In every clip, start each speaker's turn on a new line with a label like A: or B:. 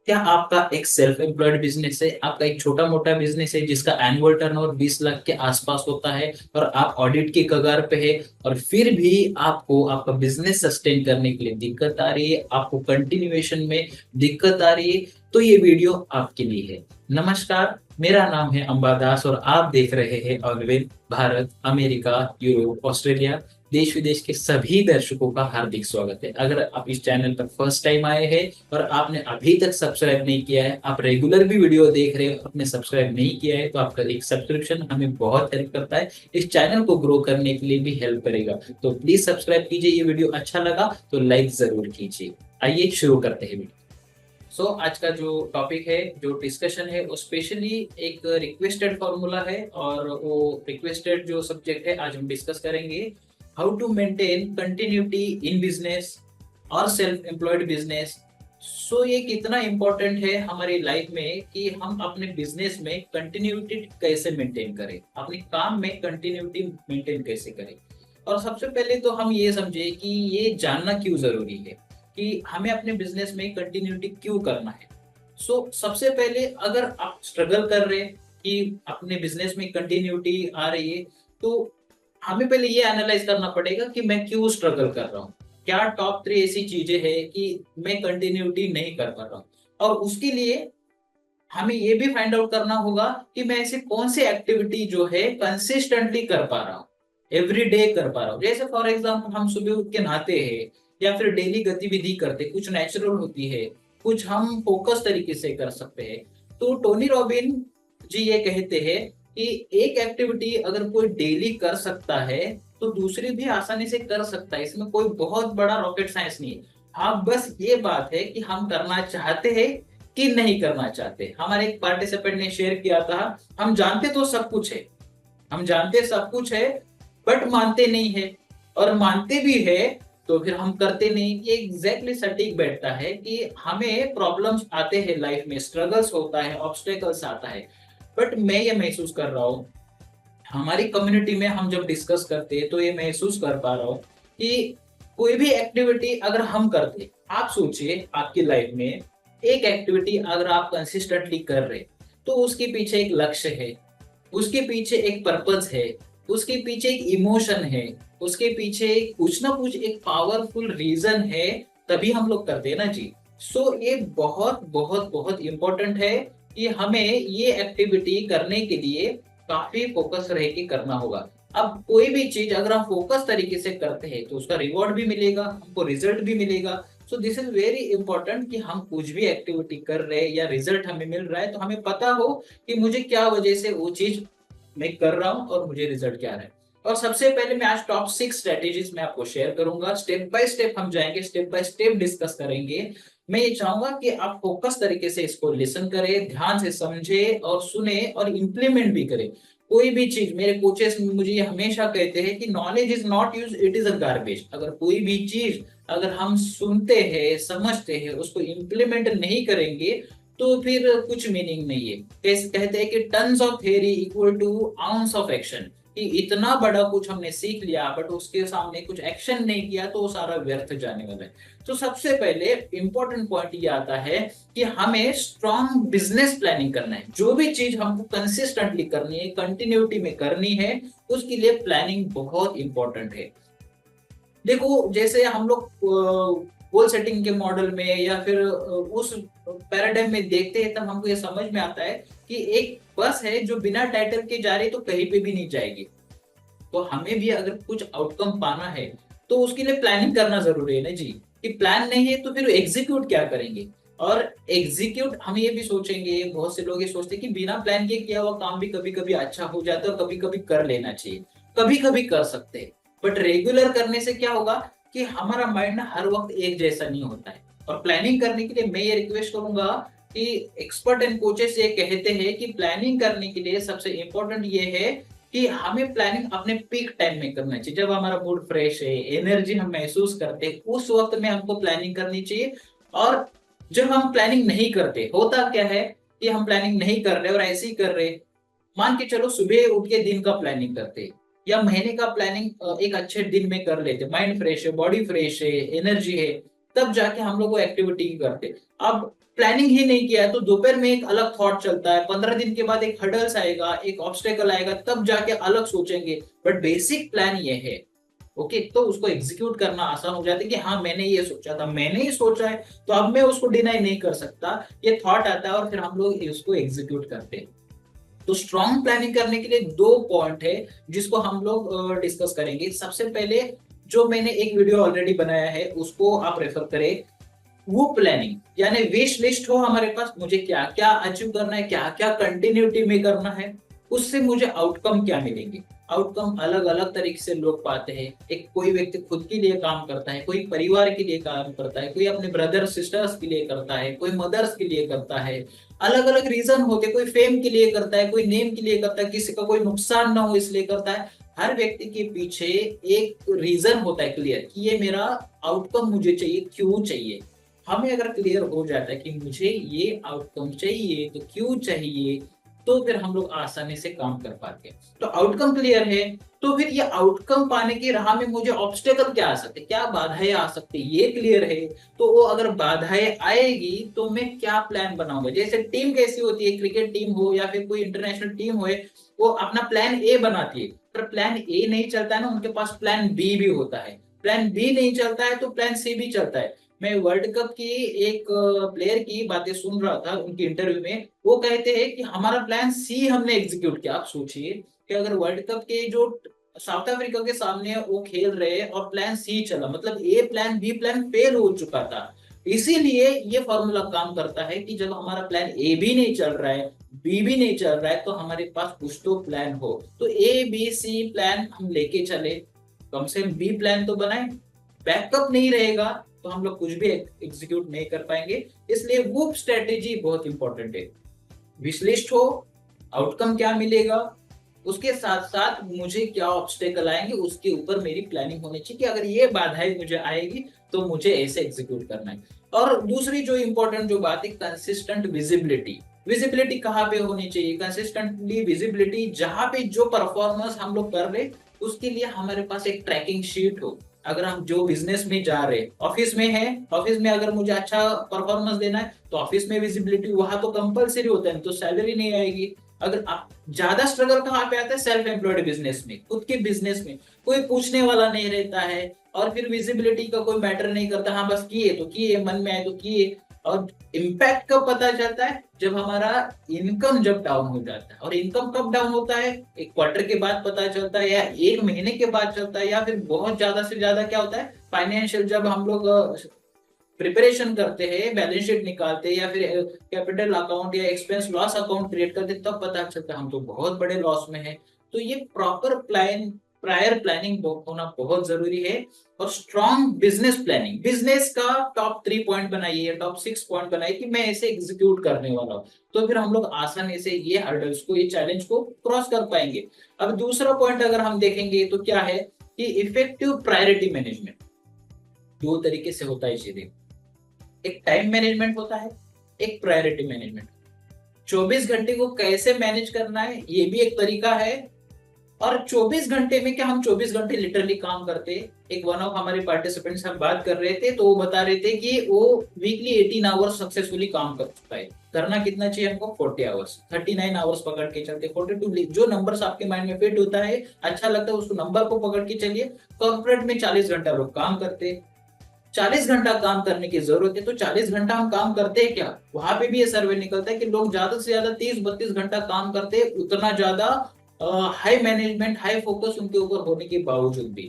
A: क्या आपका एक सेल्फ एम्प्लॉयड बिजनेस है, आपका एक छोटा मोटा बिजनेस है जिसका एनुअल टर्नओवर 20 लाख के आसपास होता है और आप ऑडिट की कगार पे है, और फिर भी आपको आपका बिजनेस सस्टेन करने के लिए दिक्कत आ रही है, आपको कंटिन्यूएशन में दिक्कत आ रही है, तो ये वीडियो आपके लिए है। नमस्कार, मेरा नाम है अंबादास और आप देख रहे हैं अग्रवेल। भारत, अमेरिका, यूरोप, ऑस्ट्रेलिया, देश विदेश के सभी दर्शकों का हार्दिक स्वागत है। अगर आप इस चैनल पर फर्स्ट टाइम आए हैं और आपने अभी तक सब्सक्राइब नहीं किया है, आप रेगुलर भी वीडियो देख रहे हो, आपने सब्सक्राइब नहीं किया है, तो आपका एक सब्सक्रिप्शन हमें बहुत हेल्प करता है, इस चैनल को ग्रो करने के लिए भी हेल्प करेगा। तो प्लीज सब्सक्राइब कीजिए। ये वीडियो अच्छा लगा तो लाइक जरूर कीजिए। आइए शुरू करते हैं वीडियो। आज का जो टॉपिक है, जो डिस्कशन है, वो स्पेशली एक रिक्वेस्टेड फॉर्मूला है, और वो रिक्वेस्टेड जो सब्जेक्ट है आज हम डिस्कस करेंगे। How to maintain continuity in business और सेल्फ एम्प्लॉयड बिजनेस। ये कितना इम्पोर्टेंट है हमारी लाइफ में कि हम अपने बिजनेस में कंटिन्यूटी कैसे मेंटेन करें, अपने काम में कंटिन्यूटी मेंटेन कैसे करें। और सबसे पहले तो हम ये समझे कि ये जानना क्यों जरूरी है कि हमें अपने बिजनेस में कंटिन्यूटी क्यों करना है। सबसे पहले अगर आप स्ट्रगल कर रहे हैं कि अपने बिजनेस में कंटिन्यूटी आ रही है, तो हमें पहले ये एनालाइज करना पड़ेगा कि मैं क्यों स्ट्रगल कर रहा हूँ। क्या टॉप 3 ऐसी चीजें हैं कि मैं कंटिन्यूटी नहीं कर पा रहा हूँ, और उसके लिए हमें ये भी फाइंड आउट करना होगा कि मैं ऐसे कौन सी एक्टिविटी जो है कंसिस्टेंटली कर पा रहा हूँ, एवरी डे कर पा रहा हूँ। जैसे फॉर एग्जाम्पल हम सुबह उठ के नहाते हैं या फिर डेली गतिविधि करते, कुछ नेचुरल होती है, कुछ हम फोकस तरीके से कर सकते हैं। तो टोनी रॉबिन जी ये कहते हैं कि एक एक्टिविटी अगर कोई डेली कर सकता है तो दूसरी भी आसानी से कर सकता है। इसमें कोई बहुत बड़ा रॉकेट साइंस नहीं है। हाँ, बस ये बात है कि हम करना चाहते हैं कि नहीं करना चाहते। हमारे एक पार्टिसिपेंट ने शेयर किया था, हम जानते तो सब कुछ है, हम जानते सब कुछ है, बट मानते नहीं है, और मानते भी है तो फिर हम करते नहीं। ये एग्जैक्टली सटीक बैठता है कि हमें प्रॉब्लम्स आते हैं लाइफ में, स्ट्रगल्स होता है, ऑब्स्टेकल्स आता है, बट मैं ये महसूस कर रहा हूँ, हमारी कम्युनिटी में हम जब डिस्कस करते हैं तो ये महसूस कर पा रहा हूँ कि कोई भी एक्टिविटी अगर हम करते, आप सोचिए आपकी लाइफ में एक एक्टिविटी अगर आप कंसिस्टेंटली कर रहे, तो उसके पीछे एक लक्ष्य है, उसके पीछे एक पर्पस है, उसके पीछे एक इमोशन है, उसके पीछे कुछ ना कुछ एक पावरफुल रीजन है, तभी हम लोग करते हैं ना जी। ये बहुत बहुत बहुत इंपॉर्टेंट है कि हमें ये एक्टिविटी करने के लिए काफी फोकस रह के करना होगा। अब कोई भी चीज अगर हम फोकस तरीके से करते हैं तो उसका रिवॉर्ड भी मिलेगा, हमको रिजल्ट भी मिलेगा। दिस इज वेरी इंपॉर्टेंट कि हम कुछ भी एक्टिविटी कर रहे हैं या रिजल्ट हमें मिल रहा है तो हमें पता हो कि मुझे क्या वजह से वो चीज मैं कर रहा हूँ और मुझे रिजल्ट क्या आ रहा है। और सबसे पहले मैं आज टॉप 6 स्ट्रेटेजीज में आपको शेयर करूंगा। स्टेप बाय स्टेप हम जाएंगे, स्टेप बाय स्टेप डिस्कस करेंगे। मैं ये चाहूंगा कि आप फोकस तरीके से इसको लिसन करें, ध्यान से समझे और सुने और इम्प्लीमेंट भी करें। कोई भी चीज, मेरे कोचेस मुझे ये हमेशा कहते हैं कि knowledge is not use, it is a garbage. अगर कोई भी चीज अगर हम सुनते हैं, समझते हैं, उसको इम्प्लीमेंट नहीं करेंगे तो फिर कुछ मीनिंग नहीं है। कहते हैं कि tons of theory equal to ounce of action, कि इतना बड़ा कुछ हमने सीख लिया बट उसके सामने कुछ एक्शन नहीं किया तो वो सारा व्यर्थ जाने वाला है। सबसे पहले इंपॉर्टेंट पॉइंट ये आता है कि हमें स्ट्रॉन्ग बिजनेस प्लानिंग करना है। जो भी चीज हमको कंसिस्टेंटली करनी है, कंटिन्यूटी में करनी है, उसके लिए प्लानिंग बहुत इंपॉर्टेंट है। देखो, जैसे हम लोग गोल सेटिंग के मॉडल में या फिर उस पैराडाइम में देखते हैं, तब हमको ये समझ में आता है कि एक बस है जो बिना टाइटल के जा रही तो कहीं पे भी नहीं जाएगी। तो हमें भी अगर कुछ आउटकम पाना है तो उसके लिए प्लानिंग करना जरूरी है ना जी। कि प्लान नहीं है तो फिर एग्जीक्यूट क्या करेंगे। और एग्जीक्यूट हम ये भी सोचेंगे, बहुत से लोग ये सोचते हैं कि बिना प्लान के किया हुआ काम भी कभी कभी अच्छा हो जाता है और कभी कभी कर लेना चाहिए, कभी कभी कर सकते हैं। बट रेगुलर करने से क्या होगा कि हमारा माइंड ना हर वक्त एक जैसा नहीं होता है। और प्लानिंग करने के लिए मैं ये रिक्वेस्ट करूंगा कि एक्सपर्ट एंड कोचेस ये कहते हैं कि प्लानिंग करने के लिए सबसे इंपॉर्टेंट ये है कि हमें प्लानिंग अपने पीक टाइम में करना चाहिए, जब हमारा मूड फ्रेश है, एनर्जी हम महसूस करते हैं, उस वक्त में हमको प्लानिंग करनी चाहिए। और जब हम प्लानिंग नहीं करते, होता क्या है कि हम प्लानिंग नहीं कर रहे और ऐसे ही कर रहे, मान के चलो सुबह उठ के दिन का प्लानिंग करते या महीने का प्लानिंग एक अच्छे दिन में कर लेते, माइंड फ्रेश है, बॉडी फ्रेश है, एनर्जी है, तब जाके हम लोग वो एक्टिविटी करते। अब प्लानिंग ही नहीं किया है तो दोपहर में एक अलग थॉट चलता है, 15 दिन के बाद एक हर्डल्स आएगा, एक ऑब्स्टेकल आएगा, तब जाके अलग सोचेंगे। बट बेसिक प्लान ये है, ओके, तो उसको एग्जीक्यूट करना आसान हो जाता है कि हाँ मैंने ये सोचा था, मैंने ही सोचा है, तो अब मैं उसको डिनाई नहीं कर सकता। ये थॉट आता है और फिर हम लोग उसको एग्जीक्यूट करते हैं। तो स्ट्रॉन्ग प्लानिंग करने के लिए दो पॉइंट है जिसको हम लोग डिस्कस करेंगे। सबसे पहले जो मैंने एक वीडियो ऑलरेडी बनाया है उसको आप रेफर करें, वो प्लानिंग यानी विश लिस्ट हो हमारे पास, मुझे क्या क्या अचीव करना है, क्या क्या कंटिन्यूटी में करना है, उससे मुझे आउटकम क्या मिलेंगे। आउटकम अलग अलग तरीके से लोग पाते हैं। एक कोई व्यक्ति खुद के लिए काम करता है, कोई परिवार के लिए काम करता है, कोई अपने ब्रदर सिस्टर्स के लिए करता है, कोई मदर्स के लिए करता है। अलग अलग रीजन होते, कोई फेम के लिए करता है, कोई नेम के लिए करता है, किसी का कोई नुकसान ना हो इसलिए करता है। हर व्यक्ति के पीछे एक रीजन होता है क्लियर कि ये मेरा आउटकम मुझे चाहिए, क्यों चाहिए। हमें अगर क्लियर हो जाता है कि मुझे ये आउटकम चाहिए तो क्यों चाहिए, तो फिर हम लोग आसानी से काम कर पाते हैं। तो आउटकम क्लियर है, तो फिर ये आउटकम पाने की राह में मुझे ऑब्स्टेकल क्या आ सकते, क्या बाधाएं आ सकती, ये क्लियर है। तो वो अगर बाधाएं आएगी तो मैं क्या प्लान बनाऊंगा। जैसे टीम कैसी होती है, क्रिकेट टीम हो या फिर कोई इंटरनेशनल टीम हो, वो अपना प्लान ए बनाती है, पर प्लान ए नहीं चलता है ना, उनके पास प्लान बी भी होता है। प्लान बी नहीं चलता है तो प्लान सी भी चलता है। मैं वर्ल्ड कप की एक प्लेयर की बातें सुन रहा था उनकी इंटरव्यू में, वो कहते हैं कि हमारा प्लान सी हमने एग्जीक्यूट किया। आप सोचिए कि अगर वर्ल्ड कप के जो साउथ अफ्रीका के सामने वो खेल रहे और प्लान सी चला, मतलब ए प्लान बी प्लान फेल हो चुका था। इसीलिए ये फॉर्मूला काम करता है कि जब हमारा प्लान ए भी नहीं चल रहा है, बी भी नहीं चल रहा है, तो हमारे पास कुछ तो प्लान हो। तो ए बी सी प्लान हम लेके चले, कम से कम बी प्लान तो बनाए। बैकअप नहीं रहेगा तो हम लोग कुछ भी एग्जीक्यूट नहीं कर पाएंगे। इसलिए वो स्ट्रेटेजी बहुत इंपॉर्टेंट है। विशलिस्ट हो, आउटकम क्या मिलेगा, उसके साथ साथ मुझे क्या ऑब्स्टेकल आएंगे, उसके ऊपर मेरी प्लानिंग होनी चाहिए कि अगर ये बाधाएं मुझे आएगी तो मुझे ऐसे एग्जीक्यूट करना है। और दूसरी जो इंपॉर्टेंट जो बात है, कंसिस्टेंट विजिबिलिटी। विजिबिलिटी कहाँ पे होनी चाहिए, कंसिस्टेंटली विजिबिलिटी जहां पे जो परफॉर्मेंस हम लोग कर रहे उसके लिए हमारे पास एक ट्रैकिंग शीट हो। अगर हम जो बिजनेस में जा रहे, ऑफिस में है, ऑफिस में अगर मुझे अच्छा परफॉर्मेंस देना है तो ऑफिस में विजिबिलिटी, वहां तो कंपलसरी होता है, तो सैलरी नहीं आएगी। अगर आप ज्यादा स्ट्रगल कहाँ पे आता है, सेल्फ एम्प्लॉयड बिजनेस में, खुद के बिजनेस में कोई पूछने वाला नहीं रहता है और फिर विजिबिलिटी का कोई मैटर नहीं करता। हाँ बस किए तो किए, मन में आए तो किए। और इम्पैक्ट कब पता चलता है, जब हमारा इनकम जब डाउन हो जाता है। और इनकम कब डाउन होता है, एक क्वार्टर के बाद पता चलता है, या एक महीने के बाद चलता है, या फिर बहुत ज्यादा से ज्यादा क्या होता है, फाइनेंशियल जब हम लोग प्रिपरेशन करते हैं, बैलेंस शीट निकालते हैं या फिर कैपिटल अकाउंट या एक्सपेंस लॉस अकाउंट क्रिएट करते हैं, तब पता चलता है हम तो बहुत बड़े लॉस में है। तो ये प्रॉपर प्लान, प्रायर प्लानिंग होना बहुत जरूरी है। और स्ट्रॉन्ग बिजनेस प्लानिंग, बिजनेस का टॉप 3 पॉइंट बनाइए, टॉप 6 पॉइंट बनाइए कि मैं ऐसे एग्जीक्यूट करने वाला हूँ, तो फिर हम लोग आसानी से ये हर्डल्स को, ये चैलेंज को क्रॉस कर पाएंगे। अब दूसरा पॉइंट अगर हम देखेंगे तो क्या है कि इफेक्टिव प्रायोरिटी मैनेजमेंट। दो तरीके से होता है चीजें, एक टाइम मैनेजमेंट होता है, एक प्रायोरिटी मैनेजमेंट। 24 घंटे को कैसे मैनेज करना है ये भी एक तरीका है। और 24 घंटे में क्या हम 24 घंटे लिटरली काम करते। एक वन ऑफ हमारे पार्टिसिपेंट्स हम बात कर रहे थे तो वो बता रहे थे कि वो वीकली 18 आवर्स सक्सेसफुली काम कर चुका है। करना कितना चाहिए हमको, 40 आवर्स, 39 आवर्स पकड़ के चलते, 42, जो नंबर्स आपके माइंड में फिट होता है, अच्छा लगता है, उस नंबर को पकड़ के चलिए। कॉर्पोरेट में 40 घंटा लोग काम करते, 40 घंटा काम करने की जरूरत है, तो 40 घंटा हम काम करते हैं क्या। वहां पे भी ये सर्वे निकलता है कि लोग ज्यादा से ज्यादा 30-32 घंटा काम करते हैं, उतना ज्यादा हाई मैनेजमेंट, हाई फोकस उनके ऊपर होने के बावजूद भी।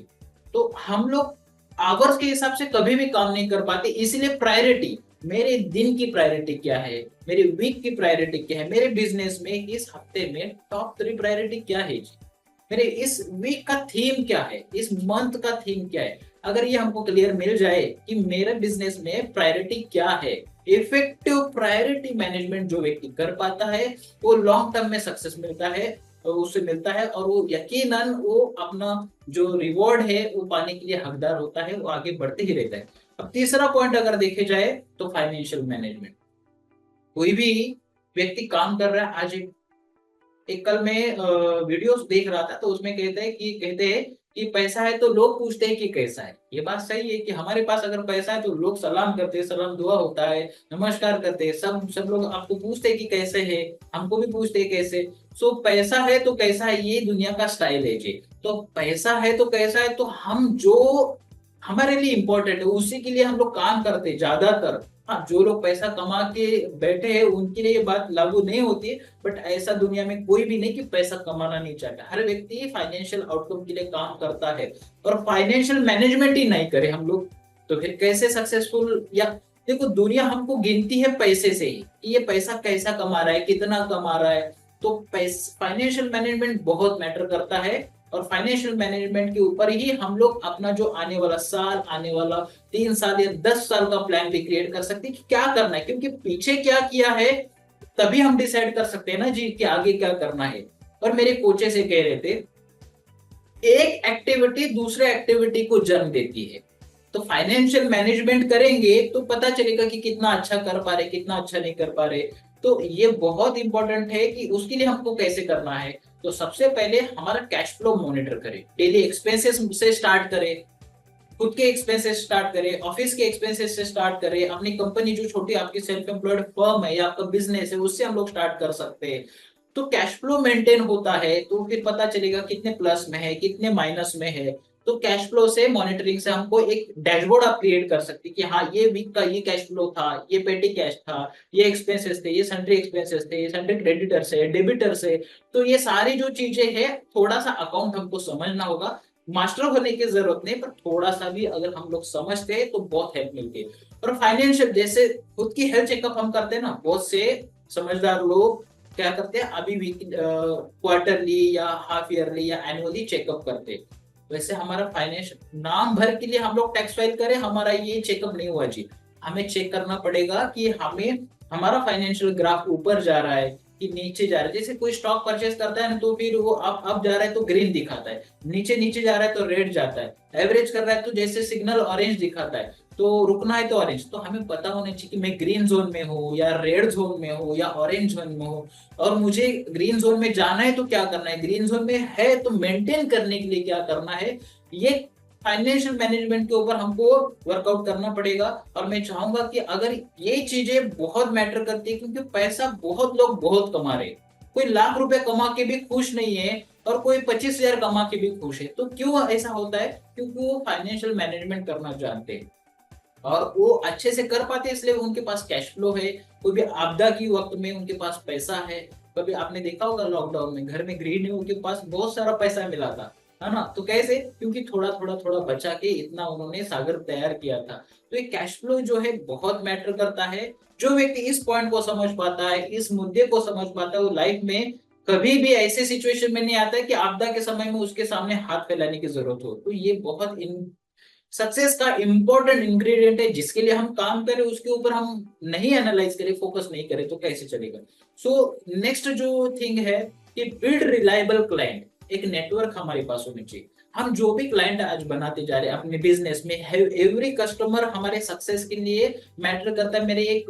A: तो हम लोग आवर्स के हिसाब से कभी भी काम नहीं कर पाते। इसलिए प्रायोरिटी, मेरे दिन की प्रायोरिटी क्या है, मेरे वीक की प्रायोरिटी क्या है, मेरे बिजनेस में इस हफ्ते में टॉप 3 प्रायोरिटी क्या है जी, मेरे इस वीक का थीम क्या है, इस मंथ का थीम क्या है। अगर ये हमको क्लियर मिल जाए कि मेरे बिजनेस में प्रायोरिटी क्या है, इफेक्टिव प्रायोरिटी मैनेजमेंट जो व्यक्ति कर पाता है वो लॉन्ग टर्म में सक्सेस मिलता है, उससे मिलता है, और वो यकीनन वो अपना जो रिवॉर्ड है वो पाने के लिए हकदार होता है, वो आगे बढ़ते ही रहता है। अब तीसरा पॉइंट अगर देखे जाए तो फाइनेंशियल मैनेजमेंट। कोई भी व्यक्ति काम कर रहा है, आज एक कल मैं वीडियोस देख रहा था तो उसमें कहते हैं कि पैसा है तो लोग पूछते हैं कि कैसा है। ये बात सही है कि हमारे पास अगर पैसा है तो लोग सलाम करते हैं, सलाम दुआ होता है, नमस्कार करते हैं, सब सब लोग आपको पूछते हैं कि कैसे है, हमको भी पूछते हैं कैसे। सो पैसा है तो कैसा है, ये दुनिया का स्टाइल है जी। तो पैसा है तो कैसा है, तो हम जो हमारे लिए इंपॉर्टेंट है उसी के लिए हम लोग काम करते हैं ज्यादातर। हाँ, जो लोग पैसा कमा के बैठे हैं उनके लिए ये बात लागू नहीं होती है, बट ऐसा दुनिया में कोई भी नहीं कि पैसा कमाना नहीं चाहता। हर व्यक्ति फाइनेंशियल आउटकम के लिए काम करता है, और फाइनेंशियल मैनेजमेंट ही नहीं करे हम लोग तो फिर कैसे सक्सेसफुल। या देखो, दुनिया हमको गिनती है पैसे से ही कि ये पैसा कैसा कमा रहा है, कितना कमा रहा है। तो फाइनेंशियल मैनेजमेंट बहुत मैटर करता है, और फाइनेंशियल मैनेजमेंट के ऊपर ही हम लोग अपना जो आने वाला साल, आने वाला 3 साल या 10 साल का प्लान भी क्रिएट कर सकते हैं कि क्या करना है, क्योंकि पीछे क्या किया है तभी हम डिसाइड कर सकते हैं ना जी कि आगे क्या करना है। और मेरे कोचे से कह रहे थे, एक एक्टिविटी दूसरे एक्टिविटी को जन्म देती है। तो फाइनेंशियल मैनेजमेंट करेंगे तो पता चलेगा कि कितना अच्छा कर पा रहे, कितना अच्छा नहीं कर पा रहे। तो ये बहुत इंपॉर्टेंट है कि उसके लिए हमको कैसे करना है। तो सबसे पहले हमारा कैश फ्लो मॉनिटर करें, डेली एक्सपेंसेस से स्टार्ट करें, खुद के एक्सपेंसेस स्टार्ट करें, ऑफिस के एक्सपेंसेस से स्टार्ट करें, अपनी कंपनी जो छोटी आपकी सेल्फ एम्प्लॉयड फर्म है या आपका बिजनेस है उससे हम लोग स्टार्ट कर सकते हैं। तो कैश फ्लो मेंटेन होता है तो फिर पता चलेगा कितने प्लस में है, कितने माइनस में है। तो कैश फ्लो से मॉनिटरिंग से हमको एक डैशबोर्ड आप क्रिएट कर सकते हैं कि हाँ, ये वीक का ये कैश फ्लो था, ये पेटी कैश था, ये एक्सपेंसेस थे, ये सन्ड्री एक्सपेंसेस थे, ये सन्ड्री क्रेडिटर्स है, डेबिटर्स है। तो ये सारी जो चीजें हैं, थोड़ा सा अकाउंट हमको समझना होगा। मास्टर होने की जरूरत नहीं, पर थोड़ा सा भी अगर हम लोग समझते हैं तो बहुत हेल्प मिलती है। और फाइनेंशियल, जैसे खुद की हेल्थ चेकअप हम करते हैं ना, बहुत से समझदार लोग क्या करते हैं, अभी भी क्वार्टरली या हाफ ईयरली या एनुअली चेकअप करते हैं। वैसे हमारा फाइनेंशियल, नाम भर के लिए हम लोग टैक्स फाइल करें, हमारा ये चेकअप नहीं हुआ जी। हमें चेक करना पड़ेगा कि हमें हमारा फाइनेंशियल ग्राफ ऊपर जा रहा है कि नीचे जा रहा है। जैसे कोई स्टॉक परचेस करता है ना, तो फिर वो अप जा रहा है तो ग्रीन दिखाता है, नीचे नीचे जा रहा है तो रेड जाता है, एवरेज कर रहा है तो जैसे सिग्नल ऑरेंज दिखाता है, तो रुकना है तो ऑरेंज। तो हमें पता होना चाहिए कि मैं ग्रीन जोन में हूँ या रेड जोन में हूँ या ऑरेंज जोन में हूँ, और मुझे ग्रीन जोन में जाना है तो क्या करना है, ग्रीन जोन में है तो मेंटेन करने के लिए क्या करना है। ये फाइनेंशियल मैनेजमेंट के ऊपर हमको वर्कआउट करना पड़ेगा। और मैं चाहूंगा कि अगर ये चीजें बहुत मैटर करती है, क्योंकि पैसा बहुत लोग बहुत कमा रहे हैं, कोई लाख रुपए कमा के भी खुश नहीं है और कोई 25,000 कमा के भी खुश है। तो क्यों ऐसा होता है, क्योंकि वो फाइनेंशियल मैनेजमेंट करना जानते हैं और वो अच्छे से कर पाते हैं, इसलिए उनके पास कैश फ्लो है। कोई भी आपदा की वक्त में उनके पास पैसा है। कभी आपने देखा होगा लॉकडाउन में घर में गृहिणी उनके पास बहुत सारा पैसा मिला था, है ना। तो कैसे, क्योंकि थोड़ा थोड़ा थोड़ा बचा के इतना उन्होंने सागर तैयार किया था। तो ये कैश फ्लो जो है बहुत मैटर करता है। जो व्यक्ति इस पॉइंट को समझ पाता है, इस मुद्दे को समझ पाता है, वो लाइफ में कभी भी ऐसे सिचुएशन में नहीं आता है कि आपदा के समय में उसके सामने हाथ फैलाने की जरूरत हो। तो ये बहुत सक्सेस का इंपॉर्टेंट इंग्रेडिएंट है, जिसके लिए हम काम करें उसके ऊपर हम नहीं एनालाइज करें, फोकस नहीं करें तो कैसे चलेगा। सो नेक्स्ट जो थिंग है कि बिल्ड रिलायबल क्लाइंट। एक नेटवर्क हमारे पास होनी चाहिए। हम जो भी क्लाइंट आज बनाते जा रहे हैं अपने बिजनेस में, एवरी कस्टमर हमारे सक्सेस के लिए मैटर करता है। मेरे एक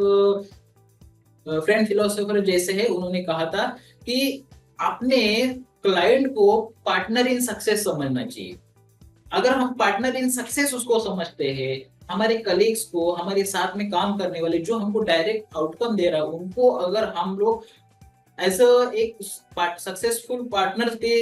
A: फ्रेंड फिलोसोफर जैसे है, उन्होंने कहा था कि अपने क्लाइंट को पार्टनर इन सक्सेस समझना चाहिए। अगर हम पार्टनर इन सक्सेस उसको समझते हैं, हमारे कलीग्स को, हमारे साथ में काम करने वाले जो हमको डायरेक्ट आउटकम दे रहा है उनको अगर हम लोग एज एक सक्सेसफुल पार्टनर के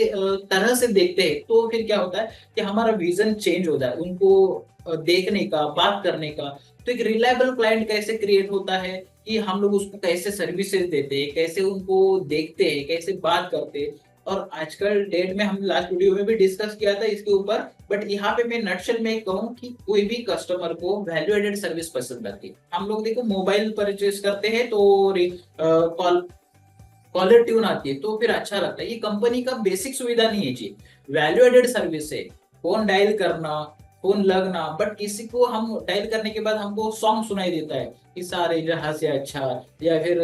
A: तरह से देखते हैं, तो फिर क्या होता है कि हमारा विजन चेंज होता है उनको देखने का, बात करने का। तो एक रिलायबल क्लाइंट कैसे क्रिएट होता है कि हम लोग उसको कैसे सर्विसेज देते हैं, कैसे उनको देखते हैं, कैसे बात करते हैं। और आजकल डेट में हम लास्ट वीडियो में भी डिस्कस किया था इसके ऊपर, बट यहाँ पे मैं नटशल में कहूँ कि कोई भी कस्टमर को वैल्यू एडेड सर्विस पसंद आती है। हम लोग देखो मोबाइल परचेस करते हैं तो कॉल कॉलर ट्यून आती है तो फिर अच्छा लगता है। ये कंपनी का बेसिक सुविधा नहीं है जी, वैल्यू एडेड सर्विस है। फोन डायल करना, फोन लगना, बट किसी को हम डायल करने के बाद हमको सॉन्ग सुनाई देता है कि सारे जहां से अच्छा, या फिर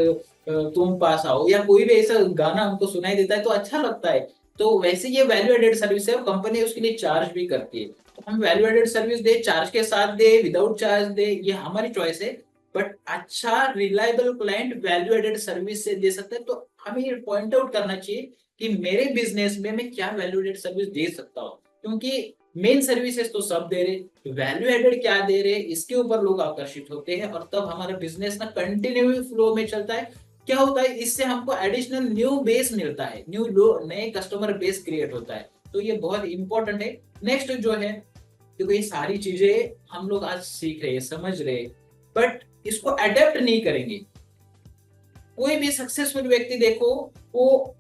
A: तुम पास आओ, या कोई भी ऐसा गाना हमको सुनाई देता है तो अच्छा लगता है। तो वैसे ये वैल्यू एडेड सर्विस है और कंपनी उसके लिए चार्ज भी करती है। तो हम वैल्यू एडेड सर्विस दे, चार्ज के साथ दे, विदाउट चार्ज दे, ये हमारी चॉइस है। बट अच्छा reliable client value added service से दे सकते हैं। तो हमें ये पॉइंट आउट करना चाहिए कि मेरे बिजनेस में मैं क्या वैल्यू एडेड सर्विस दे सकता हूँ। क्योंकि मेन सर्विसेज तो सब दे रहे, वैल्यू एडेड क्या दे रहे इसके ऊपर लोग आकर्षित होते हैं, और तब हमारा बिजनेस ना कंटिन्यू फ्लो में चलता है। क्या होता है, इससे हमको एडिशनल न्यू बेस मिलता है, नए कस्टमर बेस क्रिएट होता है। तो ये बहुत इंपॉर्टेंट है। नेक्स्ट जो है, क्योंकि ये सारी चीजें हम लोग आज सीख रहे हैं, समझ रहे हैं, बट इसको अडेप्ट नहीं करेंगे। कोई भी सक्सेसफुल व्यक्ति देखो, वो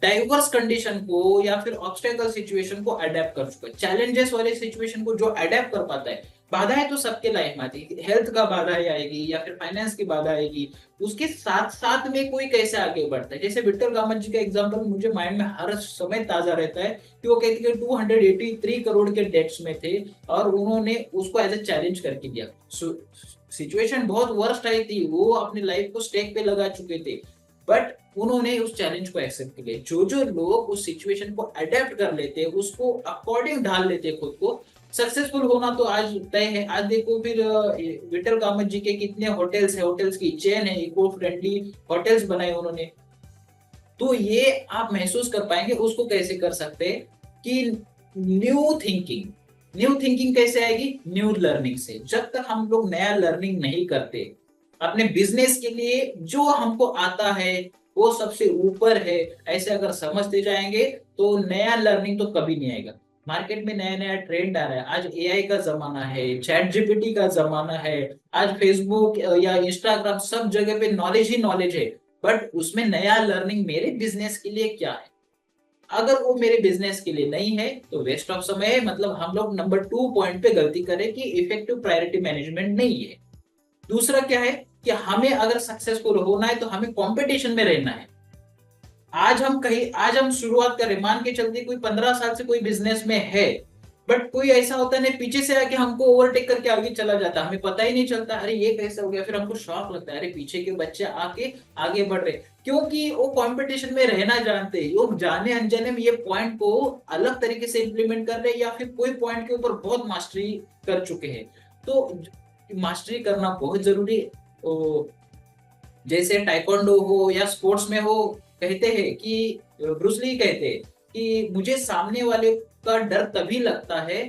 A: डाइवर्स कंडीशन को या फिर ऑब्स्टेकल सिचुएशन को अडेप्ट कर चुका है। चैलेंजेस वाले सिचुएशन को जो अडेप्ट कर पाता है, बाधाएं तो सबके लाइफ में आती है, हेल्थ का बाधा आएगी या फिर फाइनेंस की बाधा आएगी, उसके साथ साथ में कोई कैसे आगे बढ़ता है। जैसे विक्टर कामत जी का एग्जांपल मुझे माइंड में हर समय ताजा रहता है कि वो कहते हैं 283 करोड़ के डेट्स में थे और उन्होंने उसको एज ए चैलेंज करके दिया। सिचुएशन बहुत वर्स्ट आई थी, वो अपनी लाइफ को स्टेक पे लगा चुके थे, बट उन्होंने उस चैलेंज को एक्सेप्ट किया। जो जो लोग उस सिचुएशन को अडेप्ट कर लेते, उसको अकॉर्डिंग ढाल लेते खुद को, सक्सेसफुल होना तो आज तय है। आज देखो फिर विक्टर कामत जी के कितने होटल्स है, होटल्स की चेन है, इको फ्रेंडली होटल्स बनाए उन्होंने। तो ये आप महसूस कर पाएंगे उसको कैसे कर सकते हैं कि न्यू थिंकिंग कैसे आएगी, न्यू लर्निंग से। जब तक हम लोग नया लर्निंग नहीं करते अपने बिजनेस के लिए, जो हमको आता है वो सबसे ऊपर है, ऐसे अगर समझते जाएंगे तो नया लर्निंग तो कभी नहीं आएगा। मार्केट में नया नया ट्रेंड आ रहा है, आज एआई का जमाना है, चैट जीपीटी का जमाना है, आज फेसबुक या इंस्टाग्राम सब जगह पे नॉलेज ही नॉलेज है, बट उसमें नया लर्निंग मेरे बिजनेस के लिए क्या है? अगर वो मेरे बिजनेस के लिए नहीं है तो वेस्ट ऑफ समय है। मतलब हम लोग नंबर 2 पॉइंट पे गलती करें कि इफेक्टिव प्रायोरिटी मैनेजमेंट नहीं है। दूसरा क्या है कि हमें अगर सक्सेसफुल होना है तो हमें कंपटीशन में रहना है। आज हम शुरुआत करें, मान के चलते कोई 15 साल से कोई बिजनेस में है, बट कोई ऐसा होता है पीछे से आके हमको ओवरटेक करके आगे चला जाता है, हमें पता ही नहीं चलता अरे ये कैसे हो गया, फिर हमको शॉक लगता है अरे पीछे के बच्चे आके आगे बढ़ रहे, क्योंकि वो कंपटीशन में रहना जानते हैं। लोग जाने अनजाने में ये पॉइंट को अलग तरीके से इंप्लीमेंट कर रहे हैं, या फिर कोई पॉइंट के ऊपर बहुत मास्टरी कर चुके हैं। तो मास्टरी करना बहुत जरूरी है। जैसे टाइकोंडो हो या स्पोर्ट्स में हो, कहते हैं कि ब्रूस ली कहते हैं कि मुझे सामने वाले का डर तभी लगता है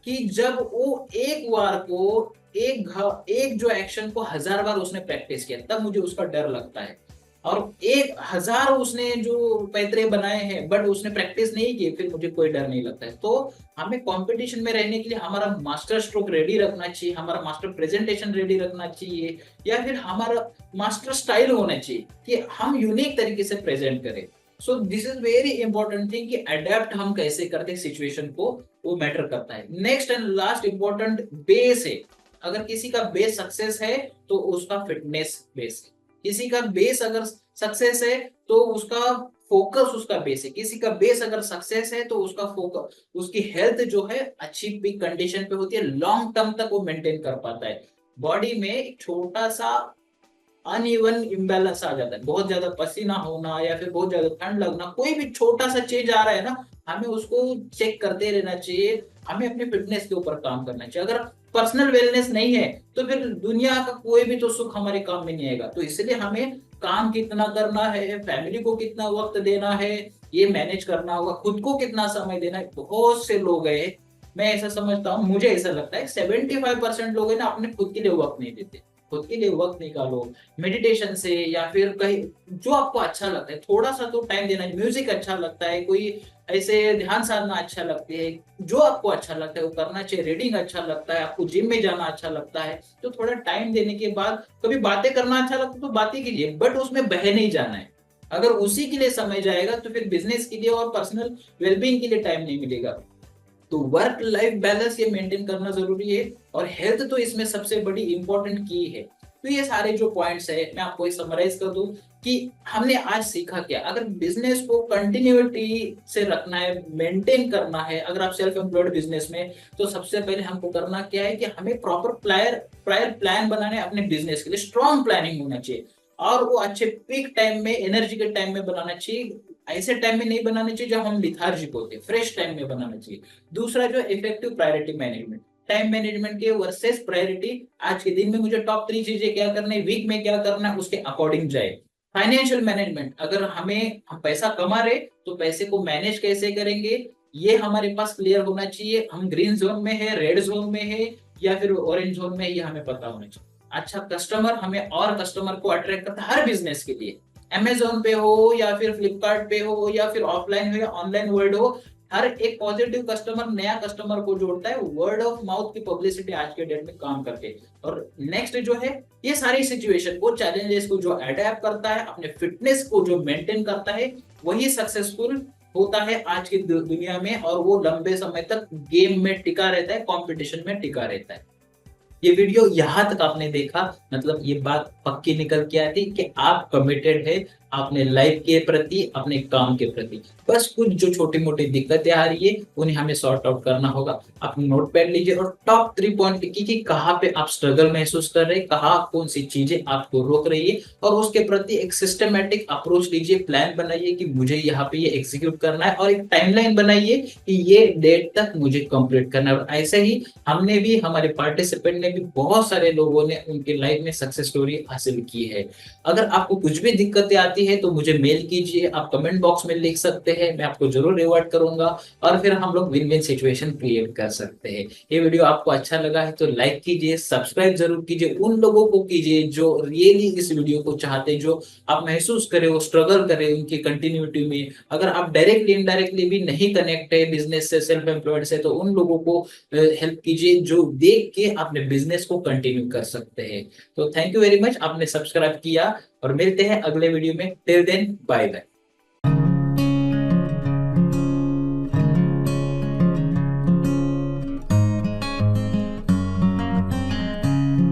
A: कि जब वो एक बार को एक जो एक्शन को 1000 बार उसने प्रैक्टिस किया, तब मुझे उसका डर लगता है। और 1000 उसने जो पैतरे बनाए हैं बट उसने प्रैक्टिस नहीं की, फिर मुझे कोई डर नहीं लगता है। तो हमें कंपटीशन में रहने के लिए हमारा मास्टर स्ट्रोक रेडी रखना चाहिए, हमारा मास्टर प्रेजेंटेशन रेडी रखना चाहिए, या फिर हमारा मास्टर स्टाइल होना चाहिए कि हम यूनिक तरीके से प्रेजेंट करें। So this is very important thing कि अडेप्ट हम कैसे करते हैं सिचुएशन को, वो मैटर करता है। Next and last important base है। अगर किसी का बेस सक्सेस है तो उसका फिटनेस बेस है, किसी का बेस अगर सक्सेस है तो उसका फोकस उसका बेस है, किसी का बेस अगर सक्सेस है तो उसका फोकस उसकी हेल्थ जो है अच्छी पीक कंडीशन पे होती है, लॉन्ग टर्म तक वो मेंटेन कर पाता है। बॉडी में एक छोटा सा अनइवन इम्बैलेंस आ जाता है, बहुत ज्यादा पसीना होना या फिर बहुत ज्यादा ठंड लगना, कोई भी छोटा सा चेंज आ रहा है ना, हमें उसको चेक करते रहना चाहिए। हमें अपने फिटनेस के ऊपर काम करना चाहिए। अगर पर्सनल वेलनेस नहीं है तो फिर दुनिया का कोई भी तो सुख हमारे काम में नहीं आएगा। तो इसलिए हमें काम कितना करना है, फैमिली को कितना वक्त देना है, ये मैनेज करना होगा, खुद को कितना समय देना है। बहुत से लोग हैं, मैं ऐसा समझता हूँ, मुझे ऐसा लगता है 75% लोग है ना अपने खुद के लिए वक्त नहीं देते। खुद के लिए वक्त निकालो, मेडिटेशन से या फिर कहीं जो आपको अच्छा लगता है थोड़ा सा तो टाइम देना है। म्यूजिक अच्छा लगता है, कोई ऐसे ध्यान साधना अच्छा लगती है, जो आपको अच्छा लगता है वो करना चाहिए। रीडिंग अच्छा लगता है, आपको जिम में जाना अच्छा लगता है, तो थोड़ा टाइम देने के बाद कभी बातें करना अच्छा लगता है तो बातें कीजिए, बट उसमें बह नहीं जाना है। अगर उसी के लिए समय जाएगा तो फिर बिजनेस के लिए और पर्सनल वेलबींग के लिए टाइम नहीं मिलेगा। तो वर्क लाइफ बैलेंस ये मेंटेन करना जरूरी है, और हेल्थ तो इसमें सबसे बड़ी इंपॉर्टेंट की है। तो ये सारे जो पॉइंट्स है मैं आपको समराइज कर दूं कि हमने आज सीखा क्या। अगर बिजनेस को कंटिन्यूटी से रखना है, मेंटेन करना है, अगर आप सेल्फ एम्प्लॉयड बिजनेस में, तो सबसे पहले हमको करना क्या है कि हमें प्रॉपर प्रायर प्लान बनाना है अपने बिजनेस के लिए। स्ट्रॉन्ग प्लानिंग होना चाहिए, और वो अच्छे पीक टाइम में, एनर्जी के टाइम में बनाना चाहिए। ऐसे टाइम में नहीं बनाना चाहिए जब हम लिथार्जिक होते, फ्रेश टाइम में बनाना चाहिए। दूसरा जो effective priority management, time management के वर्सेस प्रायोरिटी, आज के दिन में मुझे टॉप 3 चीजें क्या करना है, वीक में क्या करना है, उसके अकॉर्डिंग जाए। फाइनेंशियल मैनेजमेंट, अगर हम पैसा कमा रहे तो पैसे को मैनेज कैसे करेंगे, ये हमारे पास क्लियर होना चाहिए, हम ग्रीन जोन में है, रेड जोन में है, या फिर ऑरेंज जोन में है, ये हमें पता होना चाहिए। अच्छा, कस्टमर हमें और कस्टमर को अट्रैक्ट करता है हर बिजनेस के लिए, अमेजोन पे हो या फिर फ्लिपकार्ट पे हो या फिर ऑफलाइन हो या ऑनलाइन वर्ल्ड हो, हर एक पॉजिटिव कस्टमर नया कस्टमर को जोड़ता है वर्ड ऑफ माउथ की पब्लिसिटी आज के डेट में काम करके। और नेक्स्ट जो है, ये सारी सिचुएशन को, चैलेंजेस को जो अडेप्ट करता है, अपने फिटनेस को जो मेंटेन करता है, वही सक्सेसफुल होता है आज की दुनिया में, और वो लंबे समय तक गेम में टिका रहता है, कंपटीशन में टिका रहता है। ये वीडियो यहाँ तक आपने देखा, मतलब ये बात पक्की निकल के आती कि आप कमिटेड है अपने लाइफ के प्रति, अपने काम के प्रति। बस कुछ जो छोटी मोटी दिक्कतें आ रही है उन्हें हमें सॉर्ट आउट करना होगा। आप नोट पैड लीजिए और टॉप 3 पॉइंट लिखिए कि कहाँ पे आप स्ट्रगल महसूस कर रहे हैं, कहाँ कौन सी चीजें आपको रोक रही है, और उसके प्रति एक सिस्टमेटिक अप्रोच लीजिए, प्लान बनाइए कि मुझे यहाँ पे ये एग्जीक्यूट करना है, और एक टाइमलाइन बनाइए कि ये डेट तक मुझे कंप्लीट करना है। और ऐसे ही हमने भी, हमारे पार्टिसिपेंट ने भी, बहुत सारे लोगों ने उनके लाइफ में सक्सेस स्टोरी हासिल की है। अगर आपको कुछ भी दिक्कतें आती है तो मुझे मेल कीजिए, आप कमेंट बॉक्स में लिख सकते हैं, मैं आपको जरूर रिवार्ड करूंगा, और फिर हम लोग विन विन सिचुएशन क्रिएट कर सकते हैं। ये वीडियो आपको अच्छा लगा है तो लाइक कीजिए, सब्सक्राइब जरूर कीजिए, उन लोगों को कीजिए जो रियली इस वीडियो को चाहते हैं, जो आप महसूस करें वो स्ट्रगल करें उनकी कंटिन्यूटी में। अगर आप डायरेक्टली इनडायरेक्टली भी नहीं कनेक्ट है बिजनेस से, सेल्फ एम्प्लॉयड से, तो उन लोगों को हेल्प कीजिए जो देख के अपने बिजनेस को कंटिन्यू कर सकते हैं। तो थैंक यू वेरी मच, आपने सब्सक्राइब किया, और मिलते हैं अगले वीडियो में। Till then, bye bye.